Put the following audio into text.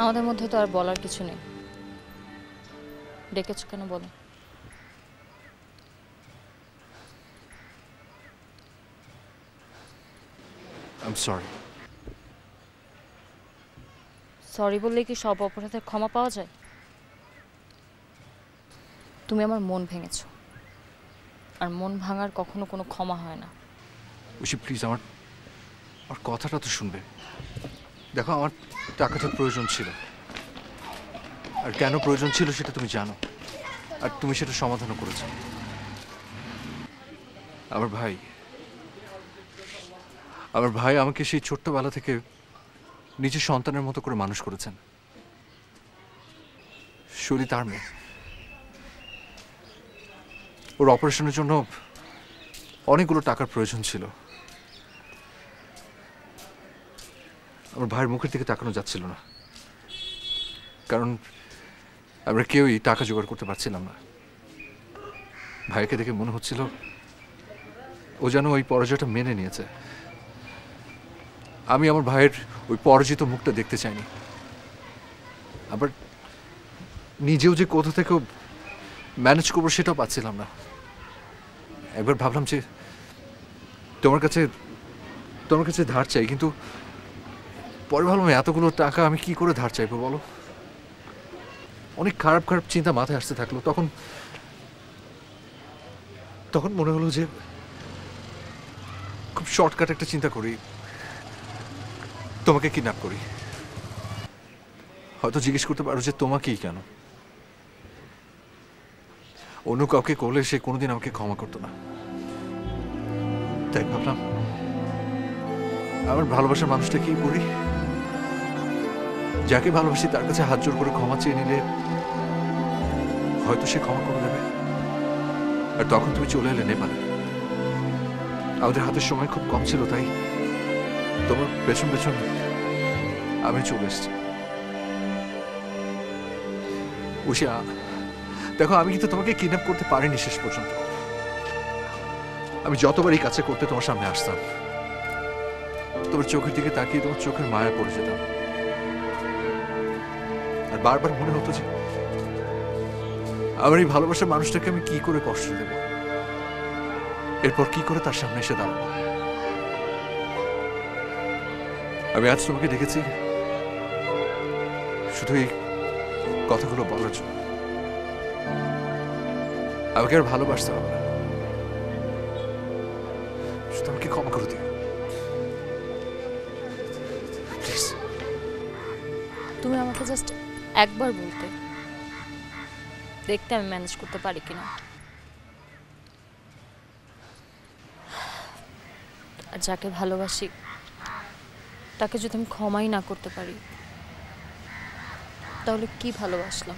আমাদের মধ্যে তো আর বলার কিছু নেই। ডেকেছো কেন বলো? I'm sorry. সরি বললে কি সব অপরাধের ক্ষমা পাওয়া যায়? তুমি আমার মন ভেঙেছো, আর মন ভাঙার কখনো কোনো ক্ষমা হয় না। উষি প্লিজ আমার কথাটা তো শুনবে। দেখো আমার টাকাটার প্রয়োজন ছিল, আর কেন প্রয়োজন ছিল সেটা তুমি জানো, আর তুমি সেটা সমাধানও করেছো। আমার ভাই আমাকে সেই ছোট্টবেলা থেকে নিজের সন্তানের মতো করে মানুষ করেছেন। শরী তার মেয়ে, ওর অপারেশনের জন্য অনেকগুলো টাকার প্রয়োজন ছিল। আমার ভাইয়ের মুখের দিকে তাকানো যাচ্ছিল না, কারণ আমরা কেউই টাকা জোগাড় করতে পারছিলাম না। ভাইকে দেখে মনে হচ্ছিল ও যেন ওই পরাজয়টা মেনে নিয়েছে। আমি আমার ভাইয়ের ওই পরাজিত মুখটা দেখতে চাইনি। আবার নিজেও যে কোথা থেকে ম্যানেজ করবো সেটাও পাচ্ছিলাম না। একবার ভাবলাম যে তোমার কাছে ধার চাই, কিন্তু পরে ভাবলাম এতগুলো টাকা আমি কি করে ধার চাইবো বলো। অনেক খারাপ খারাপ চিন্তা মাথায় আসতে থাকলো। তখন মনে হলো যে খুব শর্টকাট একটা চিন্তা করি, তোমাকে কিডন্যাপ করি। হয়তো জিজ্ঞেস করতে পারো যে তোমাকেই কেন? অন্য কাউকে করলে সে কোনোদিন আমাকে ক্ষমা করতো না। তাই ভাবলাম আমার ভালোবাসার মানুষটাকেই করি। যাকে ভালোবাসি তার কাছে হাত জোর করে ক্ষমা চেয়ে নিলে হয়তো সে ক্ষমা করে দেবে। আর তখন তুমি চলে এলে নেপালে। আমাদের হাতের সময় খুব কম ছিল, তাই তোমার পেছন পেছন আমি চলে এসেছি। উষা দেখো, আমি কিন্তু তোমাকে কিডন্যাপ করতে পারিনি শেষ পর্যন্ত। আমি যতবারই কাছে করতে তোমার সামনে আসতাম, তোমার চোখের দিকে তাকিয়ে তোমার চোখের মায়া পড়ে যেতাম। আর বারবার মনে হতো যে আমার এই ভালোবাসার মানুষটাকে আমি কি করে কষ্ট দেব, এরপর কি করে তার সামনে এসে দাঁড়াবো। আমি আজ তোমাকে ডেকেছি শুধু এই কথাগুলো বলার জন্য। আমাকে আর ভালোবাসতে হবে না, শুধু আমাকে ক্ষমা করে দিও প্লিজ। তুমি আমাকে জাস্ট একবার বলতে, দেখতে আমি ম্যানেজ করতে পারি কিনা। আর যাকে ভালোবাসি তাকে যদি আমি ক্ষমাই না করতে পারি, তাহলে কি ভালোবাসলাম?